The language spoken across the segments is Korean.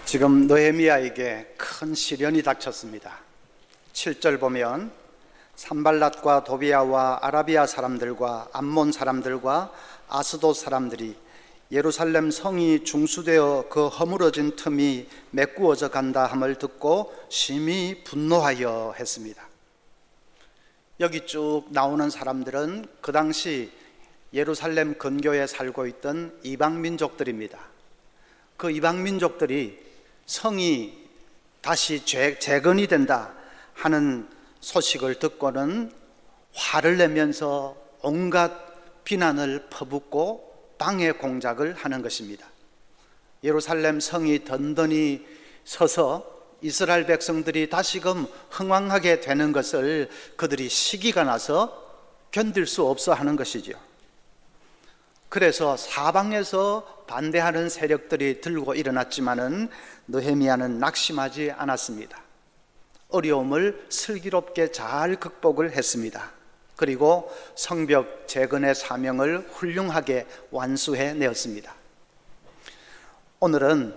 지금 느헤미야에게 큰 시련이 닥쳤습니다. 7절 보면 산발랏과 도비아와 아라비아 사람들과 암몬 사람들과 아스돗 사람들이 예루살렘 성이 중수되어 그 허물어진 틈이 메꾸어져 간다 함을 듣고 심히 분노하여 했습니다. 여기 쭉 나오는 사람들은 그 당시 예루살렘 근교에 살고 있던 이방민족들입니다. 그 이방민족들이 성이 다시 재건이 된다 하는 소식을 듣고는 화를 내면서 온갖 비난을 퍼붓고 방해 공작을 하는 것입니다. 예루살렘 성이 든든히 서서 이스라엘 백성들이 다시금 흥왕하게 되는 것을 그들이 시기가 나서 견딜 수 없어 하는 것이죠. 그래서 사방에서 반대하는 세력들이 들고 일어났지만은 느헤미야는 낙심하지 않았습니다. 어려움을 슬기롭게 잘 극복을 했습니다. 그리고 성벽 재건의 사명을 훌륭하게 완수해 내었습니다. 오늘은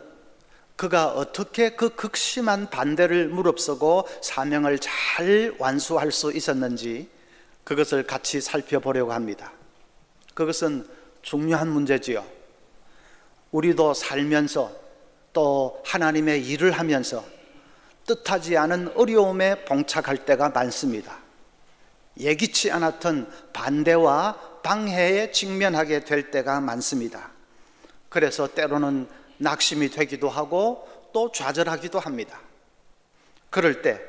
그가 어떻게 그 극심한 반대를 무릅쓰고 사명을 잘 완수할 수 있었는지 그것을 같이 살펴보려고 합니다. 그것은 중요한 문제지요. 우리도 살면서 또 하나님의 일을 하면서 뜻하지 않은 어려움에 봉착할 때가 많습니다. 예기치 않았던 반대와 방해에 직면하게 될 때가 많습니다. 그래서 때로는 낙심이 되기도 하고 또 좌절하기도 합니다. 그럴 때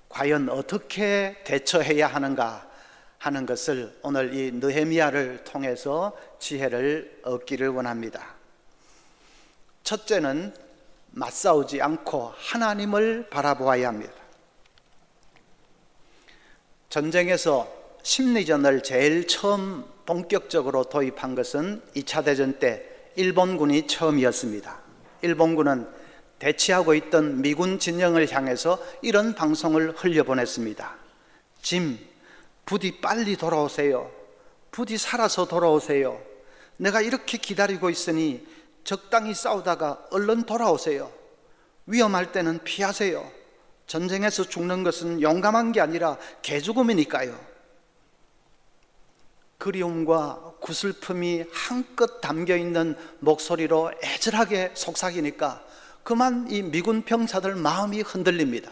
과연 어떻게 대처해야 하는가 하는 것을 오늘 이 느헤미야를 통해서 지혜를 얻기를 원합니다. 첫째는 맞싸우지 않고 하나님을 바라보아야 합니다. 전쟁에서 심리전을 제일 처음 본격적으로 도입한 것은 2차 대전 때 일본군이 처음이었습니다. 일본군은 대치하고 있던 미군 진영을 향해서 이런 방송을 흘려보냈습니다. 짐, 부디 빨리 돌아오세요. 부디 살아서 돌아오세요. 내가 이렇게 기다리고 있으니 적당히 싸우다가 얼른 돌아오세요. 위험할 때는 피하세요. 전쟁에서 죽는 것은 용감한 게 아니라 개죽음이니까요. 그리움과 구슬픔이 한껏 담겨있는 목소리로 애절하게 속삭이니까 그만 이 미군 병사들 마음이 흔들립니다.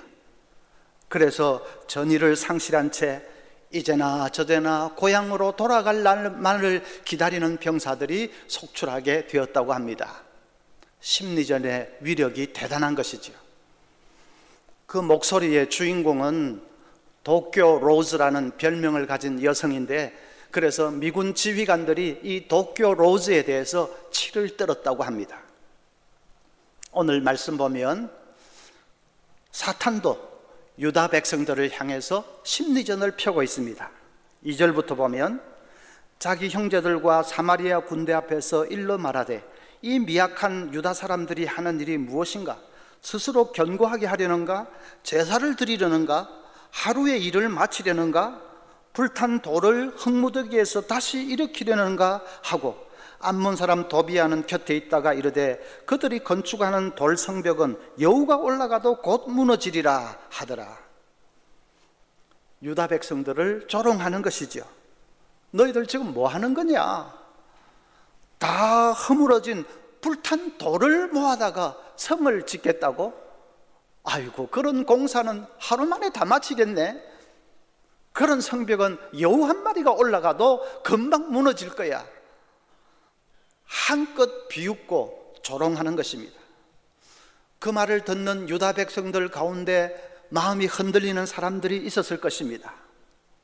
그래서 전의를 상실한 채 이제나 저제나 고향으로 돌아갈 날만을 기다리는 병사들이 속출하게 되었다고 합니다. 심리전의 위력이 대단한 것이지요. 그 목소리의 주인공은 도쿄 로즈라는 별명을 가진 여성인데, 그래서 미군 지휘관들이 이 도쿄 로즈에 대해서 치를 떨었다고 합니다. 오늘 말씀 보면 사탄도 유다 백성들을 향해서 심리전을 펴고 있습니다. 2절부터 보면 자기 형제들과 사마리아 군대 앞에서 일러 말하되 이 미약한 유다 사람들이 하는 일이 무엇인가? 스스로 견고하게 하려는가? 제사를 드리려는가? 하루의 일을 마치려는가? 불탄 돌을 흙무더기에서 다시 일으키려는가? 하고 암몬 사람 도비아는 곁에 있다가 이르되 그들이 건축하는 돌 성벽은 여우가 올라가도 곧 무너지리라 하더라. 유다 백성들을 조롱하는 것이죠. 너희들 지금 뭐 하는 거냐? 다 허물어진 불탄 돌을 모아다가 성을 짓겠다고? 아이고, 그런 공사는 하루 만에 다 마치겠네. 그런 성벽은 여우 한 마리가 올라가도 금방 무너질 거야. 한껏 비웃고 조롱하는 것입니다. 그 말을 듣는 유다 백성들 가운데 마음이 흔들리는 사람들이 있었을 것입니다.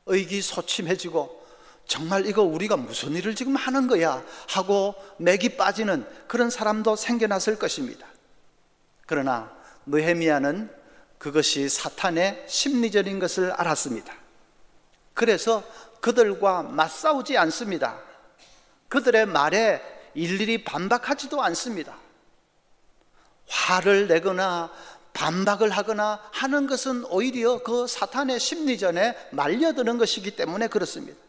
의기소침해지고 정말 이거 우리가 무슨 일을 지금 하는 거야 하고 맥이 빠지는 그런 사람도 생겨났을 것입니다. 그러나 느헤미야는 그것이 사탄의 심리전인 것을 알았습니다. 그래서 그들과 맞싸우지 않습니다. 그들의 말에 일일이 반박하지도 않습니다. 화를 내거나 반박을 하거나 하는 것은 오히려 그 사탄의 심리전에 말려드는 것이기 때문에 그렇습니다.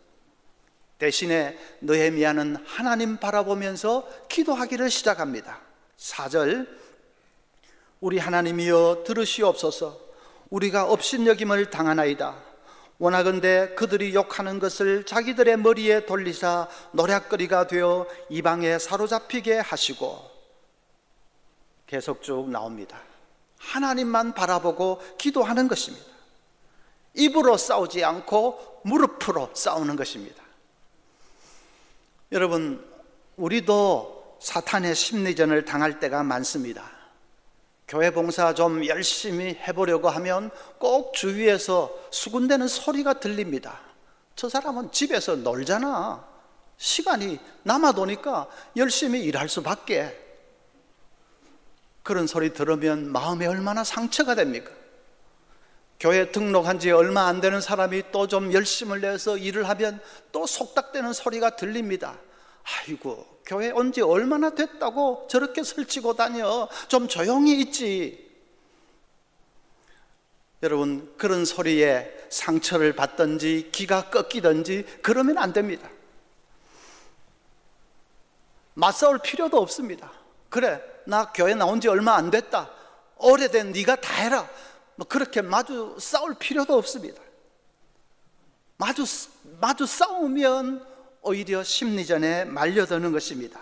대신에 느헤미야는 하나님 바라보면서 기도하기를 시작합니다. 4절, 우리 하나님이여 들으시옵소서. 우리가 업신여김을 당하나이다. 원하건대 그들이 욕하는 것을 자기들의 머리에 돌리사 노략거리가 되어 이방에 사로잡히게 하시고. 계속 쭉 나옵니다. 하나님만 바라보고 기도하는 것입니다. 입으로 싸우지 않고 무릎으로 싸우는 것입니다. 여러분, 우리도 사탄의 심리전을 당할 때가 많습니다. 교회 봉사 좀 열심히 해보려고 하면 꼭 주위에서 수군대는 소리가 들립니다. 저 사람은 집에서 놀잖아. 시간이 남아도니까 열심히 일할 수밖에. 그런 소리 들으면 마음에 얼마나 상처가 됩니까? 교회 등록한 지 얼마 안 되는 사람이 또 좀 열심을 내서 일을 하면 또 속닥대는 소리가 들립니다. 아이고, 교회 온 지 얼마나 됐다고 저렇게 설치고 다녀. 좀 조용히 있지. 여러분, 그런 소리에 상처를 받든지 기가 꺾이든지 그러면 안 됩니다. 맞싸울 필요도 없습니다. 그래, 나 교회 나온 지 얼마 안 됐다. 오래된 네가 다 해라. 뭐 그렇게 마주 싸울 필요도 없습니다. 마주 싸우면 오히려 심리전에 말려드는 것입니다.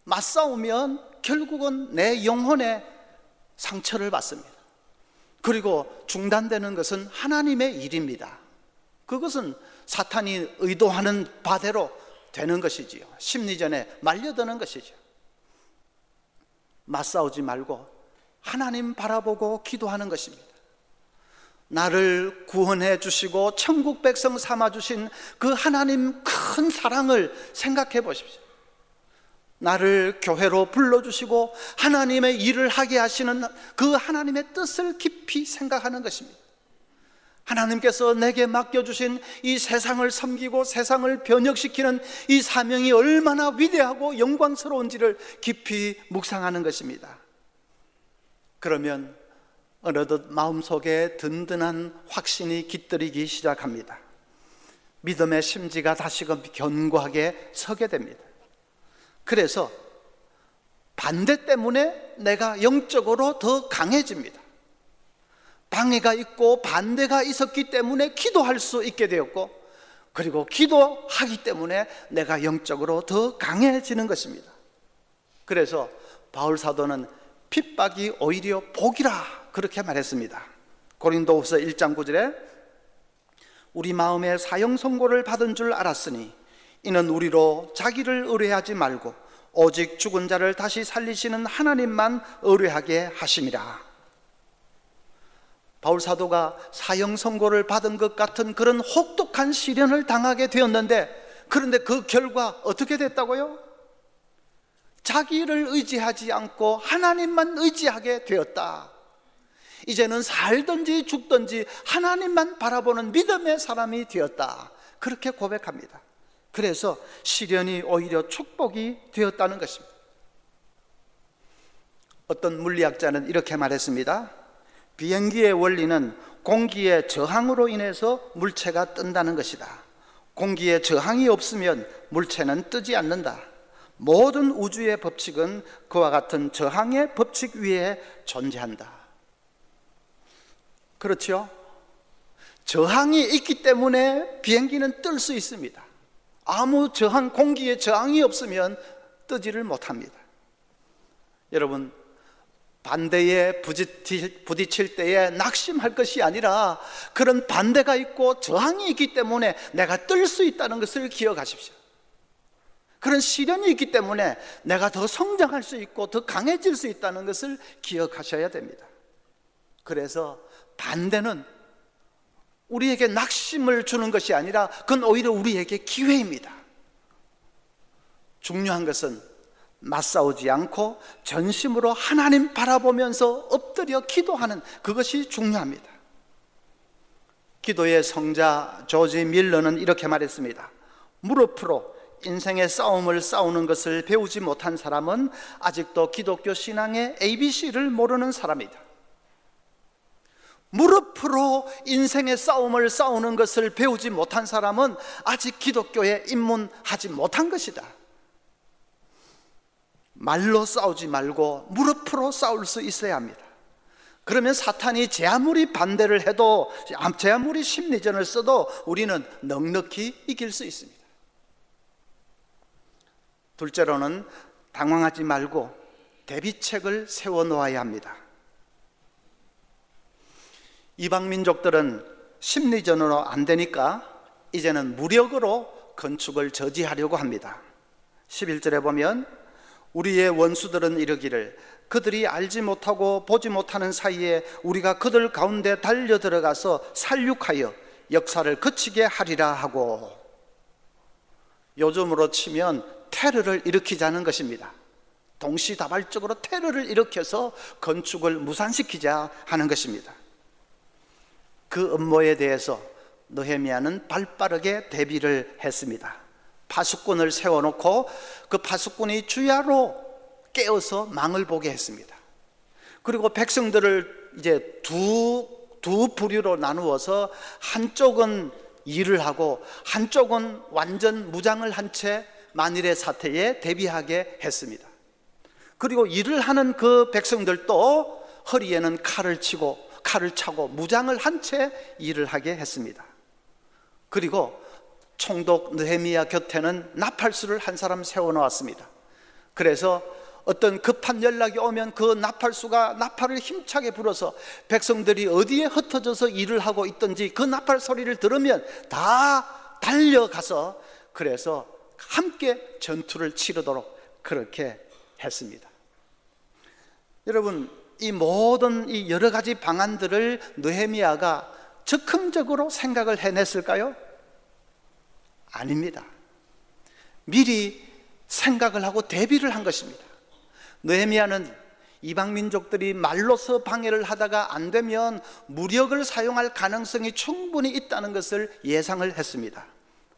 맞싸우면 결국은 내 영혼에 상처를 받습니다. 그리고 중단되는 것은 하나님의 일입니다. 그것은 사탄이 의도하는 바대로 되는 것이지요. 심리전에 말려드는 것이죠. 맞싸우지 말고 하나님 바라보고 기도하는 것입니다. 나를 구원해 주시고 천국 백성 삼아 주신 그 하나님 큰 사랑을 생각해 보십시오. 나를 교회로 불러주시고 하나님의 일을 하게 하시는 그 하나님의 뜻을 깊이 생각하는 것입니다. 하나님께서 내게 맡겨주신 이 세상을 섬기고 세상을 변혁시키는 이 사명이 얼마나 위대하고 영광스러운지를 깊이 묵상하는 것입니다. 그러면 어느덧 마음속에 든든한 확신이 깃들이기 시작합니다. 믿음의 심지가 다시금 견고하게 서게 됩니다. 그래서 반대 때문에 내가 영적으로 더 강해집니다. 방해가 있고 반대가 있었기 때문에 기도할 수 있게 되었고, 그리고 기도하기 때문에 내가 영적으로 더 강해지는 것입니다. 그래서 바울 사도는 핍박이 오히려 복이라 그렇게 말했습니다. 고린도후서 1장 9절에 우리 마음에 사형 선고를 받은 줄 알았으니 이는 우리로 자기를 의뢰하지 말고 오직 죽은 자를 다시 살리시는 하나님만 의뢰하게 하심이라. 바울 사도가 사형 선고를 받은 것 같은 그런 혹독한 시련을 당하게 되었는데, 그런데 그 결과 어떻게 됐다고요? 자기를 의지하지 않고 하나님만 의지하게 되었다. 이제는 살든지 죽든지 하나님만 바라보는 믿음의 사람이 되었다. 그렇게 고백합니다. 그래서 시련이 오히려 축복이 되었다는 것입니다. 어떤 물리학자는 이렇게 말했습니다. 비행기의 원리는 공기의 저항으로 인해서 물체가 뜬다는 것이다. 공기의 저항이 없으면 물체는 뜨지 않는다. 모든 우주의 법칙은 그와 같은 저항의 법칙 위에 존재한다. 그렇죠? 저항이 있기 때문에 비행기는 뜰 수 있습니다. 아무 저항, 공기의 저항이 없으면 뜨지를 못합니다. 여러분, 반대에 부딪힐 때에 낙심할 것이 아니라 그런 반대가 있고 저항이 있기 때문에 내가 뜰 수 있다는 것을 기억하십시오. 그런 시련이 있기 때문에 내가 더 성장할 수 있고 더 강해질 수 있다는 것을 기억하셔야 됩니다. 그래서 반대는 우리에게 낙심을 주는 것이 아니라 그건 오히려 우리에게 기회입니다. 중요한 것은 맞싸우지 않고 전심으로 하나님 바라보면서 엎드려 기도하는 그것이 중요합니다. 기도의 성자 조지 밀러는 이렇게 말했습니다. 무릎으로 인생의 싸움을 싸우는 것을 배우지 못한 사람은 아직도 기독교 신앙의 ABC를 모르는 사람이다. 무릎으로 인생의 싸움을 싸우는 것을 배우지 못한 사람은 아직 기독교에 입문하지 못한 것이다. 말로 싸우지 말고 무릎으로 싸울 수 있어야 합니다. 그러면 사탄이 제 아무리 반대를 해도, 제 아무리 심리전을 써도 우리는 넉넉히 이길 수 있습니다. 둘째로는 당황하지 말고 대비책을 세워놓아야 합니다. 이방 민족들은 심리전으로 안 되니까 이제는 무력으로 건축을 저지하려고 합니다. 11절에 보면 우리의 원수들은 이르기를 그들이 알지 못하고 보지 못하는 사이에 우리가 그들 가운데 달려 들어가서 살육하여 역사를 그치게 하리라 하고, 요즘으로 치면 테러를 일으키자는 것입니다. 동시다발적으로 테러를 일으켜서 건축을 무산시키자 하는 것입니다. 그 음모에 대해서 느헤미야는 발빠르게 대비를 했습니다. 파수꾼을 세워놓고 그 파수꾼이 주야로 깨어서 망을 보게 했습니다. 그리고 백성들을 이제 두 부류로 나누어서 한쪽은 일을 하고 한쪽은 완전 무장을 한 채 만일의 사태에 대비하게 했습니다. 그리고 일을 하는 그 백성들도 허리에는 칼을 차고 무장을 한 채 일을 하게 했습니다. 그리고 총독 느헤미야 곁에는 나팔수를 한 사람 세워놓았습니다. 그래서 어떤 급한 연락이 오면 그 나팔수가 나팔을 힘차게 불어서 백성들이 어디에 흩어져서 일을 하고 있든지 그 나팔 소리를 들으면 다 달려가서 그래서 함께 전투를 치르도록 그렇게 했습니다. 여러분, 이 모든 이 여러 가지 방안들을 느헤미야가 즉흥적으로 생각을 해냈을까요? 아닙니다. 미리 생각을 하고 대비를 한 것입니다. 느헤미야는 이방 민족들이 말로서 방해를 하다가 안 되면 무력을 사용할 가능성이 충분히 있다는 것을 예상을 했습니다.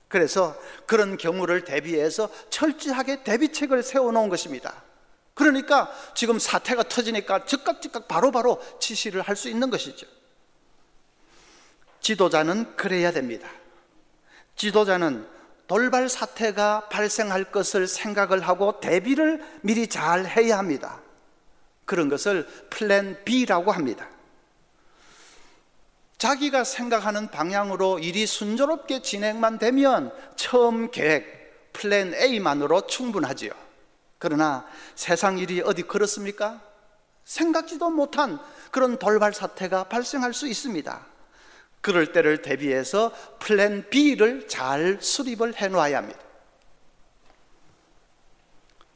그래서 그런 경우를 대비해서 철저하게 대비책을 세워놓은 것입니다. 그러니까 지금 사태가 터지니까 즉각 바로바로 지시를 할 수 있는 것이죠. 지도자는 그래야 됩니다. 지도자는 돌발 사태가 발생할 것을 생각을 하고 대비를 미리 잘 해야 합니다. 그런 것을 플랜 B라고 합니다. 자기가 생각하는 방향으로 일이 순조롭게 진행만 되면 처음 계획 플랜 A만으로 충분하지요. 그러나 세상 일이 어디 그렇습니까? 생각지도 못한 그런 돌발 사태가 발생할 수 있습니다. 그럴 때를 대비해서 플랜 B를 잘 수립을 해놓아야 합니다.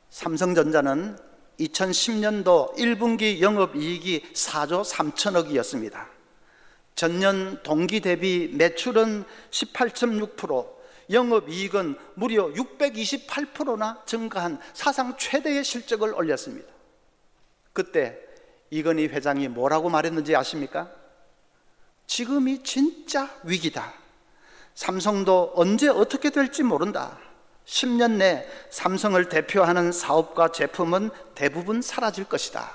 삼성전자는 2010년도 1분기 영업이익이 4조 3천억이었습니다. 전년 동기 대비 매출은 18.6%, 영업이익은 무려 628%나 증가한 사상 최대의 실적을 올렸습니다. 그때 이건희 회장이 뭐라고 말했는지 아십니까? 지금이 진짜 위기다. 삼성도 언제 어떻게 될지 모른다. 10년 내 삼성을 대표하는 사업과 제품은 대부분 사라질 것이다.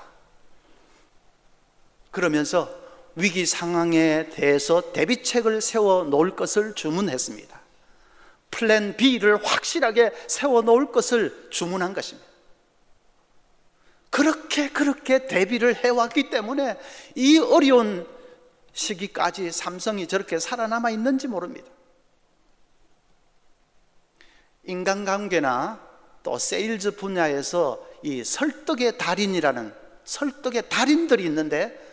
그러면서 위기 상황에 대해서 대비책을 세워 놓을 것을 주문했습니다. 플랜 B를 확실하게 세워 놓을 것을 주문한 것입니다. 그렇게 대비를 해왔기 때문에 이 어려운 시기까지 삼성이 저렇게 살아남아 있는지 모릅니다. 인간관계나 또 세일즈 분야에서 이 설득의 달인이라는 설득의 달인들이 있는데,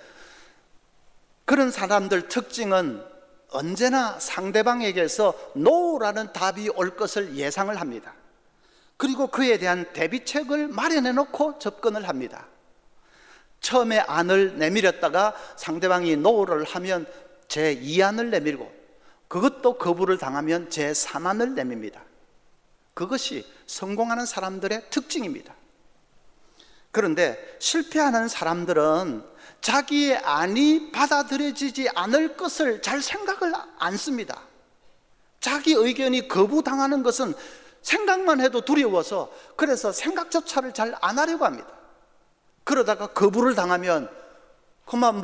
그런 사람들 특징은 언제나 상대방에게서 NO라는 답이 올 것을 예상을 합니다. 그리고 그에 대한 대비책을 마련해 놓고 접근을 합니다. 처음에 안을 내밀었다가 상대방이 NO를 하면 제2안을 내밀고, 그것도 거부를 당하면 제3안을 내밉니다. 그것이 성공하는 사람들의 특징입니다. 그런데 실패하는 사람들은 자기의 안이 받아들여지지 않을 것을 잘 생각을 안 씁니다. 자기 의견이 거부당하는 것은 생각만 해도 두려워서 그래서 생각조차를 잘 안 하려고 합니다. 그러다가 거부를 당하면 그만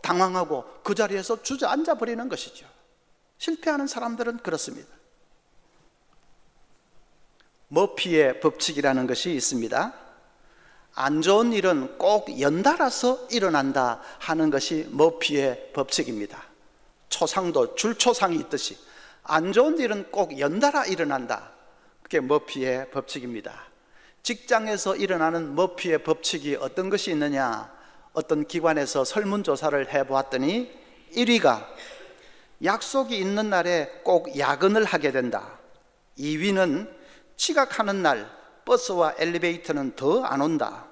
당황하고 그 자리에서 주저앉아 버리는 것이죠. 실패하는 사람들은 그렇습니다. 머피의 법칙이라는 것이 있습니다. 안 좋은 일은 꼭 연달아서 일어난다 하는 것이 머피의 법칙입니다. 초상도 줄초상이 있듯이 안 좋은 일은 꼭 연달아 일어난다. 그게 머피의 법칙입니다. 직장에서 일어나는 머피의 법칙이 어떤 것이 있느냐? 어떤 기관에서 설문조사를 해보았더니 1위가 약속이 있는 날에 꼭 야근을 하게 된다. 2위는 지각하는 날 버스와 엘리베이터는 더 안 온다.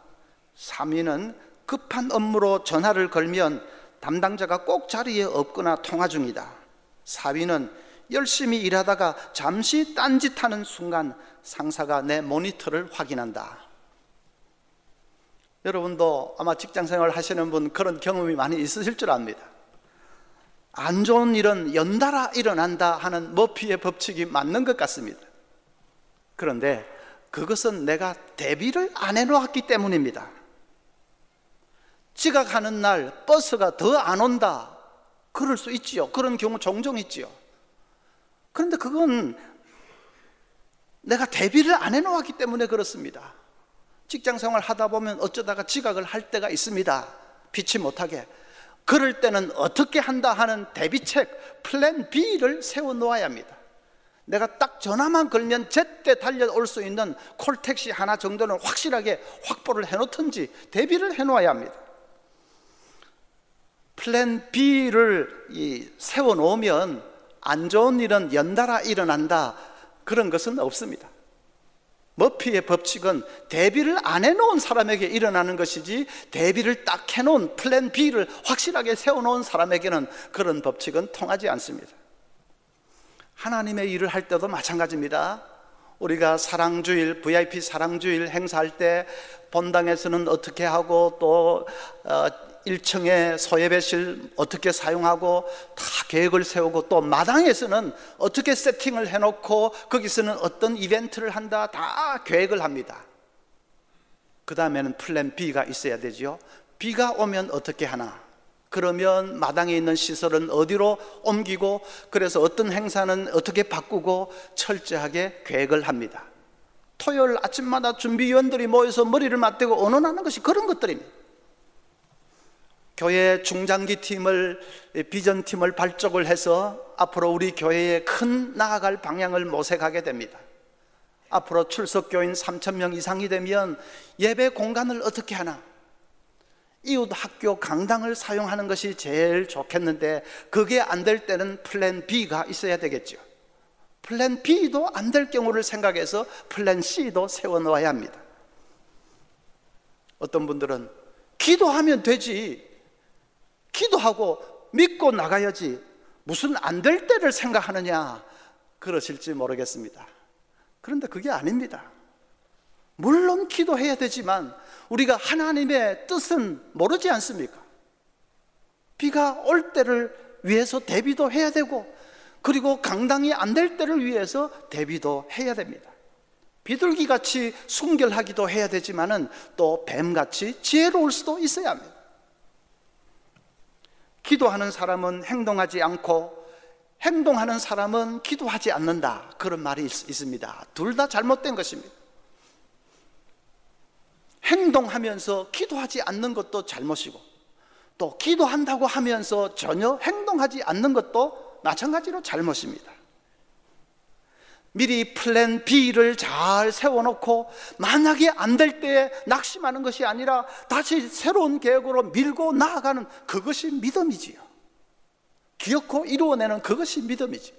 3위는 급한 업무로 전화를 걸면 담당자가 꼭 자리에 없거나 통화 중이다. 4위는 열심히 일하다가 잠시 딴짓하는 순간 상사가 내 모니터를 확인한다. 여러분도 아마 직장생활 하시는 분 그런 경험이 많이 있으실 줄 압니다. 안 좋은 일은 연달아 일어난다 하는 머피의 법칙이 맞는 것 같습니다. 그런데 그것은 내가 대비를 안 해놓았기 때문입니다. 지각하는 날 버스가 더 안 온다. 그럴 수 있지요. 그런 경우 종종 있지요. 그런데 그건 내가 대비를 안 해놓았기 때문에 그렇습니다. 직장생활 하다 보면 어쩌다가 지각을 할 때가 있습니다. 피치 못하게. 그럴 때는 어떻게 한다 하는 대비책 플랜 B를 세워놓아야 합니다. 내가 딱 전화만 걸면 제때 달려올 수 있는 콜택시 하나 정도는 확실하게 확보를 해놓든지 대비를 해놓아야 합니다. 플랜 B를 세워놓으면 안 좋은 일은 연달아 일어난다 그런 것은 없습니다. 머피의 법칙은 대비를 안 해놓은 사람에게 일어나는 것이지 대비를 딱 해놓은 플랜 B를 확실하게 세워놓은 사람에게는 그런 법칙은 통하지 않습니다. 하나님의 일을 할 때도 마찬가지입니다. 우리가 사랑주일, VIP 사랑주일 행사할 때 본당에서는 어떻게 하고 또 1층에 소예배실 어떻게 사용하고 다 계획을 세우고 또 마당에서는 어떻게 세팅을 해놓고 거기서는 어떤 이벤트를 한다 다 계획을 합니다. 그 다음에는 플랜 B가 있어야 되죠. 비가 오면 어떻게 하나? 그러면 마당에 있는 시설은 어디로 옮기고 그래서 어떤 행사는 어떻게 바꾸고 철저하게 계획을 합니다. 토요일 아침마다 준비위원들이 모여서 머리를 맞대고 의논하는 것이 그런 것들입니다. 교회 중장기 팀을 비전팀을 발족을 해서 앞으로 우리 교회에 큰 나아갈 방향을 모색하게 됩니다. 앞으로 출석교인 3,000명 이상이 되면 예배 공간을 어떻게 하나? 이웃 학교 강당을 사용하는 것이 제일 좋겠는데 그게 안 될 때는 플랜 B가 있어야 되겠죠. 플랜 B도 안 될 경우를 생각해서 플랜 C도 세워놓아야 합니다. 어떤 분들은 기도하면 되지, 기도하고 믿고 나가야지 무슨 안 될 때를 생각하느냐 그러실지 모르겠습니다. 그런데 그게 아닙니다. 물론 기도해야 되지만 우리가 하나님의 뜻은 모르지 않습니까? 비가 올 때를 위해서 대비도 해야 되고 그리고 강당이 안 될 때를 위해서 대비도 해야 됩니다. 비둘기같이 순결하기도 해야 되지만은 또 뱀같이 지혜로울 수도 있어야 합니다. 기도하는 사람은 행동하지 않고 행동하는 사람은 기도하지 않는다 그런 말이 있습니다. 둘 다 잘못된 것입니다. 행동하면서 기도하지 않는 것도 잘못이고 또 기도한다고 하면서 전혀 행동하지 않는 것도 마찬가지로 잘못입니다. 미리 플랜 B를 잘 세워놓고 만약에 안 될 때에 낙심하는 것이 아니라 다시 새로운 계획으로 밀고 나아가는 그것이 믿음이지요. 기어코 이루어내는 그것이 믿음이지요.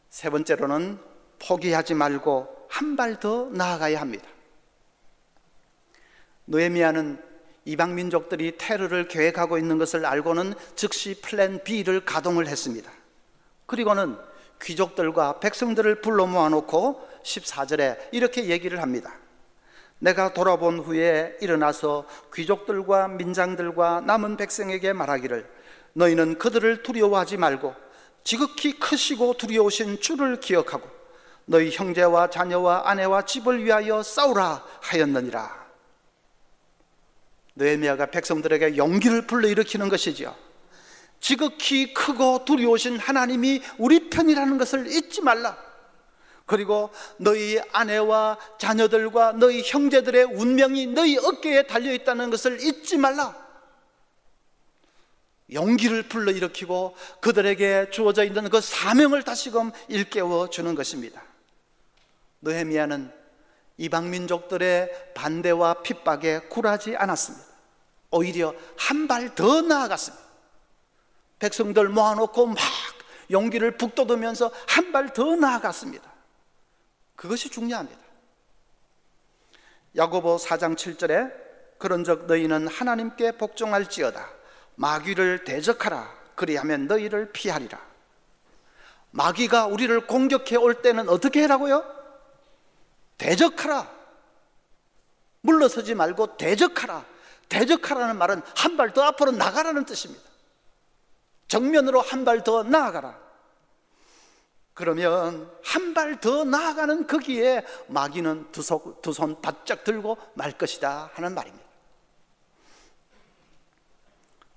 세 번째로는 포기하지 말고 한 발 더 나아가야 합니다. 느헤미야는 이방 민족들이 테러를 계획하고 있는 것을 알고는 즉시 플랜 B를 가동을 했습니다. 그리고는 귀족들과 백성들을 불러 모아놓고 14절에 이렇게 얘기를 합니다. 내가 돌아본 후에 일어나서 귀족들과 민장들과 남은 백성에게 말하기를 너희는 그들을 두려워하지 말고 지극히 크시고 두려우신 주를 기억하고 너희 형제와 자녀와 아내와 집을 위하여 싸우라 하였느니라. 느헤미야가 백성들에게 용기를 불러일으키는 것이지요. 지극히 크고 두려우신 하나님이 우리 편이라는 것을 잊지 말라. 그리고 너희 아내와 자녀들과 너희 형제들의 운명이 너희 어깨에 달려있다는 것을 잊지 말라. 용기를 불러일으키고 그들에게 주어져 있는 그 사명을 다시금 일깨워 주는 것입니다. 느헤미야는 이방 민족들의 반대와 핍박에 굴하지 않았습니다. 오히려 한 발 더 나아갔습니다. 백성들 모아놓고 막 용기를 북돋으면서 한 발 더 나아갔습니다. 그것이 중요합니다. 야고보 4장 7절에 그런즉 너희는 하나님께 복종할지어다. 마귀를 대적하라. 그리하면 너희를 피하리라. 마귀가 우리를 공격해 올 때는 어떻게 하라고요? 대적하라. 물러서지 말고 대적하라. 대적하라는 말은 한 발 더 앞으로 나가라는 뜻입니다. 정면으로 한 발 더 나아가라. 그러면 한 발 더 나아가는 거기에 마귀는 두 손 바짝 들고 말 것이다 하는 말입니다.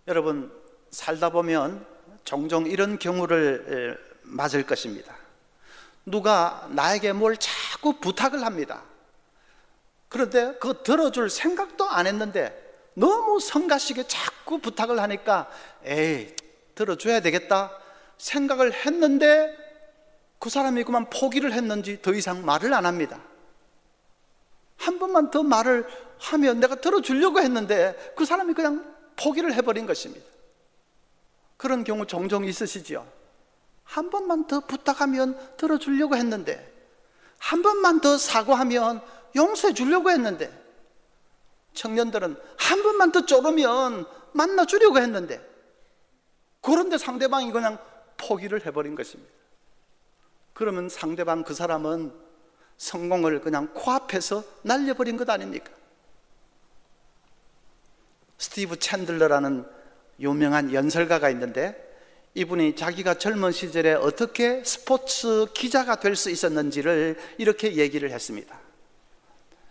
여러분, 살다 보면 종종 이런 경우를 맞을 것입니다. 누가 나에게 뭘 자꾸 부탁을 합니다. 그런데 그거 들어줄 생각도 안 했는데 너무 성가시게 자꾸 부탁을 하니까 에이, 들어줘야 되겠다 생각을 했는데 그 사람이 그만 포기를 했는지 더 이상 말을 안 합니다. 한 번만 더 말을 하면 내가 들어주려고 했는데 그 사람이 그냥 포기를 해버린 것입니다. 그런 경우 종종 있으시죠? 한 번만 더 부탁하면 들어주려고 했는데, 한 번만 더 사과하면 용서해 주려고 했는데, 청년들은 한 번만 더 쪼르면 만나주려고 했는데, 그런데 상대방이 그냥 포기를 해버린 것입니다. 그러면 상대방 그 사람은 성공을 그냥 코앞에서 날려버린 것 아닙니까? 스티브 챈들러라는 유명한 연설가가 있는데 이분이 자기가 젊은 시절에 어떻게 스포츠 기자가 될 수 있었는지를 이렇게 얘기를 했습니다.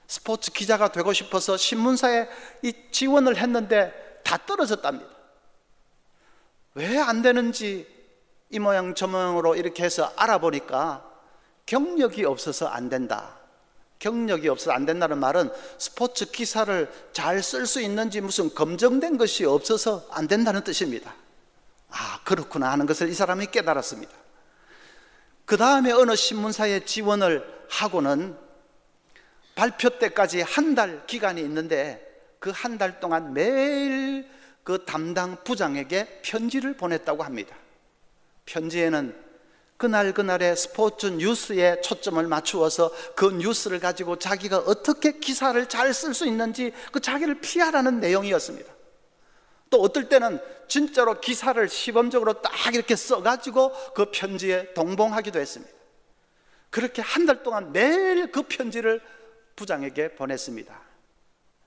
스포츠 기자가 되고 싶어서 신문사에 지원을 했는데 다 떨어졌답니다. 왜 안 되는지 이 모양 저 모양으로 이렇게 해서 알아보니까 경력이 없어서 안 된다. 경력이 없어서 안 된다는 말은 스포츠 기사를 잘 쓸 수 있는지 무슨 검증된 것이 없어서 안 된다는 뜻입니다. 아, 그렇구나 하는 것을 이 사람이 깨달았습니다. 그 다음에 어느 신문사에 지원을 하고는 발표 때까지 한 달 기간이 있는데 그 한 달 동안 매일 그 담당 부장에게 편지를 보냈다고 합니다. 편지에는 그날의 스포츠 뉴스에 초점을 맞추어서 그 뉴스를 가지고 자기가 어떻게 기사를 잘 쓸 수 있는지 그 자기를 피하라는 내용이었습니다. 또 어떨 때는 진짜로 기사를 시범적으로 딱 이렇게 써가지고 그 편지에 동봉하기도 했습니다. 그렇게 한 달 동안 매일 그 편지를 부장에게 보냈습니다.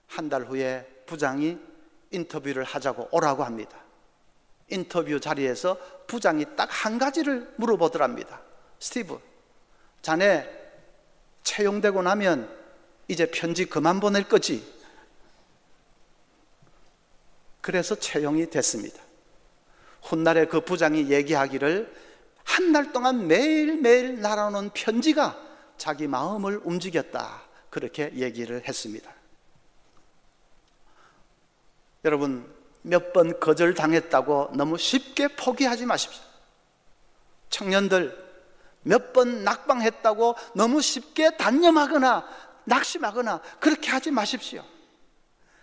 한 달 후에 부장이 인터뷰를 하자고 오라고 합니다. 인터뷰 자리에서 부장이 딱 한 가지를 물어보더랍니다. 스티브, 자네 채용되고 나면 이제 편지 그만 보낼 거지? 그래서 채용이 됐습니다. 훗날에 그 부장이 얘기하기를 한 달 동안 매일매일 날아오는 편지가 자기 마음을 움직였다, 그렇게 얘기를 했습니다. 여러분, 몇 번 거절당했다고 너무 쉽게 포기하지 마십시오. 청년들, 몇 번 낙방했다고 너무 쉽게 단념하거나 낙심하거나 그렇게 하지 마십시오.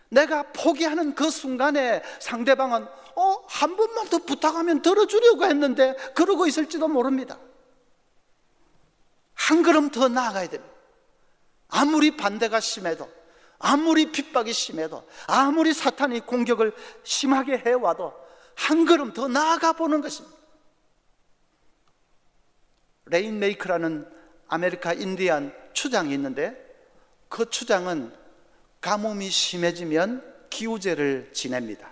내가 포기하는 그 순간에 상대방은 한 번만 더 부탁하면 들어주려고 했는데 그러고 있을지도 모릅니다. 한 걸음 더 나아가야 됩니다. 아무리 반대가 심해도, 아무리 핍박이 심해도, 아무리 사탄이 공격을 심하게 해와도 한 걸음 더 나아가 보는 것입니다. 레인메이커라는 아메리카 인디안 추장이 있는데 그 추장은 가뭄이 심해지면 기우제를 지냅니다.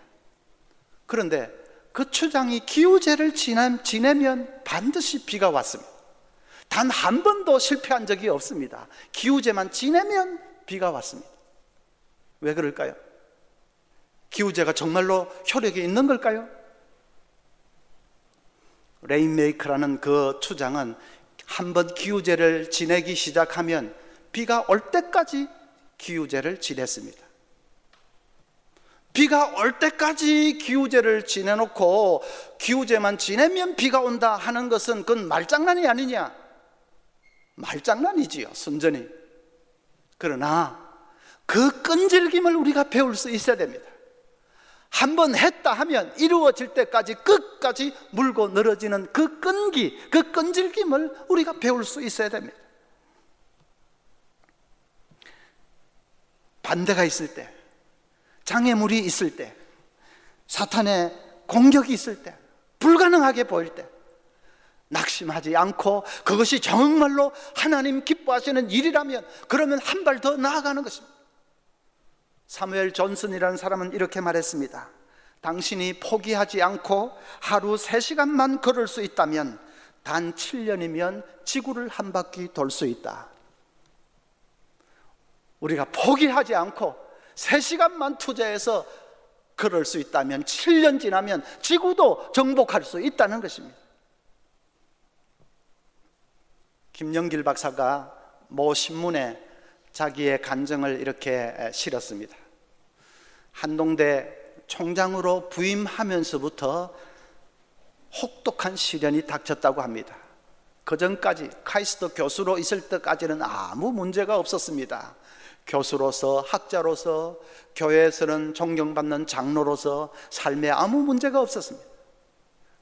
그런데 그 추장이 기우제를 지내면 반드시 비가 왔습니다. 단 한 번도 실패한 적이 없습니다. 기우제만 지내면 비가 왔습니다. 왜 그럴까요? 기우제가 정말로 효력이 있는 걸까요? 레인메이커라는 그 추장은 한번 기우제를 지내기 시작하면 비가 올 때까지 기우제를 지냈습니다. 비가 올 때까지 기우제를 지내놓고 기우제만 지내면 비가 온다 하는 것은 그건 말장난이 아니냐? 말장난이지요, 순전히. 그러나 그 끈질김을 우리가 배울 수 있어야 됩니다. 한번 했다 하면 이루어질 때까지 끝까지 물고 늘어지는 그 끈기, 그 끈질김을 우리가 배울 수 있어야 됩니다. 반대가 있을 때, 장애물이 있을 때, 사탄의 공격이 있을 때, 불가능하게 보일 때 낙심하지 않고 그것이 정말로 하나님 기뻐하시는 일이라면 그러면 한 발 더 나아가는 것입니다. 사무엘 존슨이라는 사람은 이렇게 말했습니다. 당신이 포기하지 않고 하루 3시간만 걸을 수 있다면 단 7년이면 지구를 한 바퀴 돌 수 있다. 우리가 포기하지 않고 3시간만 투자해서 걸을 수 있다면 7년 지나면 지구도 정복할 수 있다는 것입니다. 김영길 박사가 모 신문에 자기의 간증을 이렇게 실었습니다. 한동대 총장으로 부임하면서부터 혹독한 시련이 닥쳤다고 합니다. 그 전까지 카이스트 교수로 있을 때까지는 아무 문제가 없었습니다. 교수로서, 학자로서, 교회에서는 존경받는 장로로서 삶에 아무 문제가 없었습니다.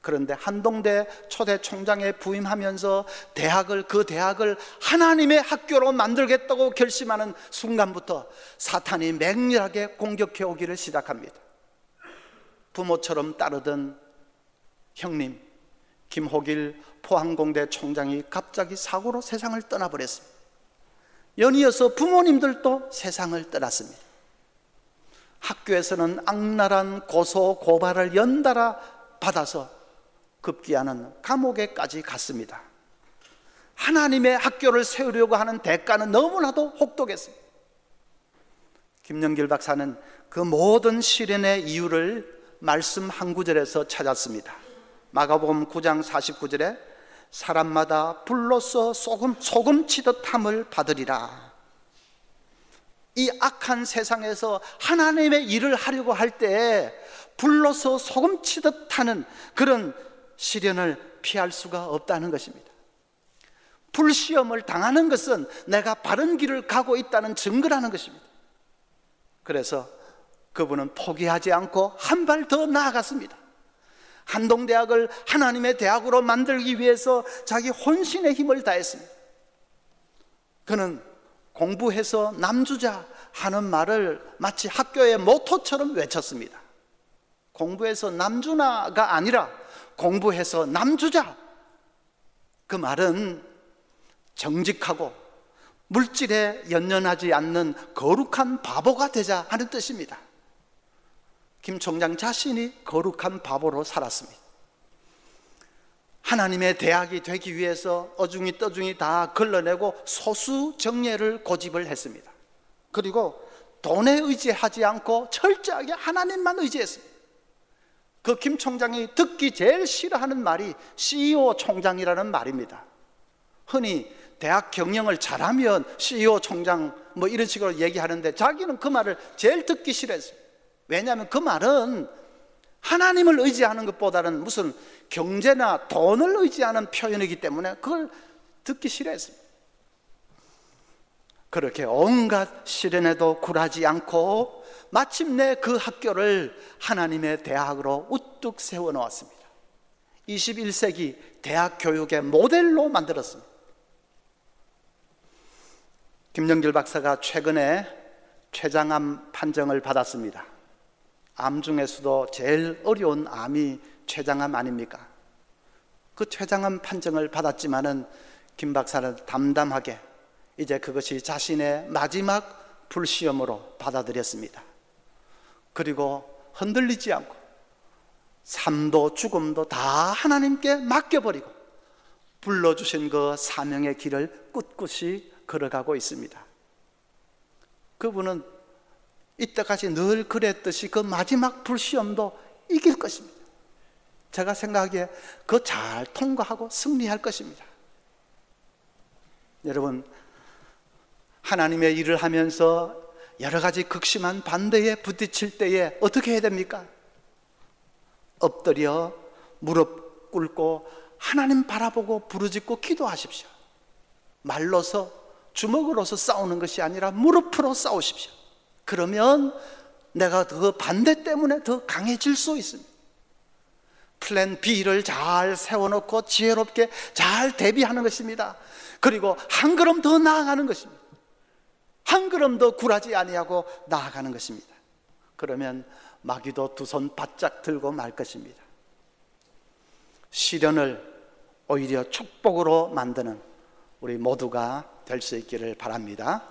그런데 한동대 초대 총장에 부임하면서 그 대학을 하나님의 학교로 만들겠다고 결심하는 순간부터 사탄이 맹렬하게 공격해 오기를 시작합니다. 부모처럼 따르던 형님 김호길 포항공대 총장이 갑자기 사고로 세상을 떠나버렸습니다. 연이어서 부모님들도 세상을 떠났습니다. 학교에서는 악랄한 고소 고발을 연달아 받아서 급기야는 감옥에까지 갔습니다. 하나님의 학교를 세우려고 하는 대가는 너무나도 혹독했습니다. 김영길 박사는 그 모든 시련의 이유를 말씀 한 구절에서 찾았습니다. 마가복음 9장 49절에 사람마다 불로써 소금 치듯 함을 받으리라. 이 악한 세상에서 하나님의 일을 하려고 할 때 불로써 소금 치듯 하는 그런 시련을 피할 수가 없다는 것입니다. 불시험을 당하는 것은 내가 바른 길을 가고 있다는 증거라는 것입니다. 그래서 그분은 포기하지 않고 한 발 더 나아갔습니다. 한동대학을 하나님의 대학으로 만들기 위해서 자기 혼신의 힘을 다했습니다. 그는 공부해서 남주자 하는 말을 마치 학교의 모토처럼 외쳤습니다. 공부해서 남주나가 아니라 공부해서 남주자. 그 말은 정직하고 물질에 연연하지 않는 거룩한 바보가 되자 하는 뜻입니다. 김 총장 자신이 거룩한 바보로 살았습니다. 하나님의 대학이 되기 위해서 어중이 떠중이 다 걸러내고 소수 정예를 고집을 했습니다. 그리고 돈에 의지하지 않고 철저하게 하나님만 의지했습니다. 그 김 총장이 듣기 제일 싫어하는 말이 CEO 총장이라는 말입니다. 흔히 대학 경영을 잘하면 CEO 총장 뭐 이런 식으로 얘기하는데 자기는 그 말을 제일 듣기 싫어했어요. 왜냐하면 그 말은 하나님을 의지하는 것보다는 무슨 경제나 돈을 의지하는 표현이기 때문에 그걸 듣기 싫어했습니다. 그렇게 온갖 시련에도 굴하지 않고 마침내 그 학교를 하나님의 대학으로 우뚝 세워놓았습니다. 21세기 대학 교육의 모델로 만들었습니다. 김영길 박사가 최근에 췌장암 판정을 받았습니다. 암 중에서도 제일 어려운 암이 췌장암 아닙니까? 그 췌장암 판정을 받았지만은 김 박사는 담담하게 이제 그것이 자신의 마지막 불시험으로 받아들였습니다. 그리고 흔들리지 않고 삶도 죽음도 다 하나님께 맡겨버리고 불러주신 그 사명의 길을 꿋꿋이 걸어가고 있습니다. 그분은 이때까지 늘 그랬듯이 그 마지막 불시험도 이길 것입니다. 제가 생각하기에 그거 잘 통과하고 승리할 것입니다. 여러분, 하나님의 일을 하면서 여러 가지 극심한 반대에 부딪힐 때에 어떻게 해야 됩니까? 엎드려 무릎 꿇고 하나님 바라보고 부르짖고 기도하십시오. 말로서 주먹으로서 싸우는 것이 아니라 무릎으로 싸우십시오. 그러면 내가 그 반대 때문에 더 강해질 수 있습니다. 플랜 B를 잘 세워놓고 지혜롭게 잘 대비하는 것입니다. 그리고 한 걸음 더 나아가는 것입니다. 한 걸음 더 굴하지 아니하고 나아가는 것입니다. 그러면 마귀도 두 손 바짝 들고 말 것입니다. 시련을 오히려 축복으로 만드는 우리 모두가 될 수 있기를 바랍니다.